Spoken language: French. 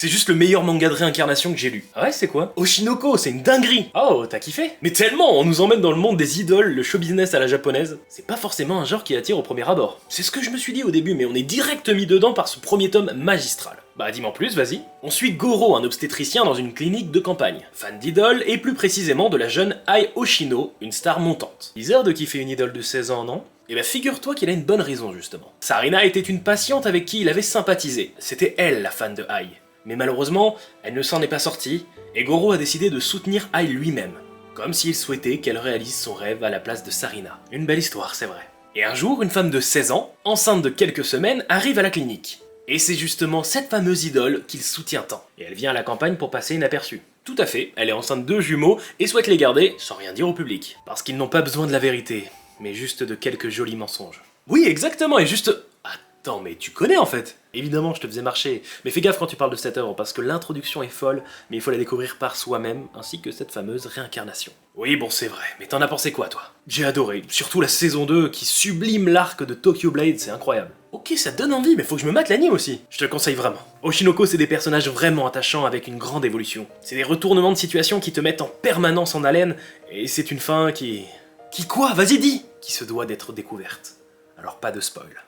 C'est juste le meilleur manga de réincarnation que j'ai lu. Ah ouais, c'est quoi? Oshinoko, c'est une dinguerie. Oh, t'as kiffé? Mais tellement, on nous emmène dans le monde des idoles, le show business à la japonaise. C'est pas forcément un genre qui attire au premier abord. C'est ce que je me suis dit au début, mais on est direct mis dedans par ce premier tome magistral. Bah dis-moi en plus, vas-y. On suit Goro, un obstétricien dans une clinique de campagne. Fan d'idole, et plus précisément de la jeune Ai Oshino, une star montante. Bizarre de kiffer une idole de 16 ans, non? Et bah figure-toi qu'il a une bonne raison justement. Sarina était une patiente avec qui il avait sympathisé. C'était elle la fan de Ai. Mais malheureusement, elle ne s'en est pas sortie, et Goro a décidé de soutenir Ai lui-même, comme s'il souhaitait qu'elle réalise son rêve à la place de Sarina. Une belle histoire, c'est vrai. Et un jour, une femme de 16 ans, enceinte de quelques semaines, arrive à la clinique. Et c'est justement cette fameuse idole qu'il soutient tant. Et elle vient à la campagne pour passer inaperçue. Tout à fait, elle est enceinte de jumeaux et souhaite les garder sans rien dire au public. Parce qu'ils n'ont pas besoin de la vérité, mais juste de quelques jolis mensonges. Oui, exactement, et juste... Attends, mais tu connais en fait. Évidemment, je te faisais marcher, mais fais gaffe quand tu parles de cette œuvre, parce que l'introduction est folle, mais il faut la découvrir par soi-même, ainsi que cette fameuse réincarnation. Oui, bon, c'est vrai, mais t'en as pensé quoi, toi? J'ai adoré, surtout la saison 2, qui sublime l'arc de Tokyo Blade, c'est incroyable. Ok, ça donne envie, mais faut que je me mate l'anime aussi. Je te le conseille vraiment. Oshinoko, c'est des personnages vraiment attachants avec une grande évolution. C'est des retournements de situation qui te mettent en permanence en haleine, et c'est une fin qui... Qui quoi? Vas-y, dis! Qui se doit d'être découverte. Alors pas de spoil.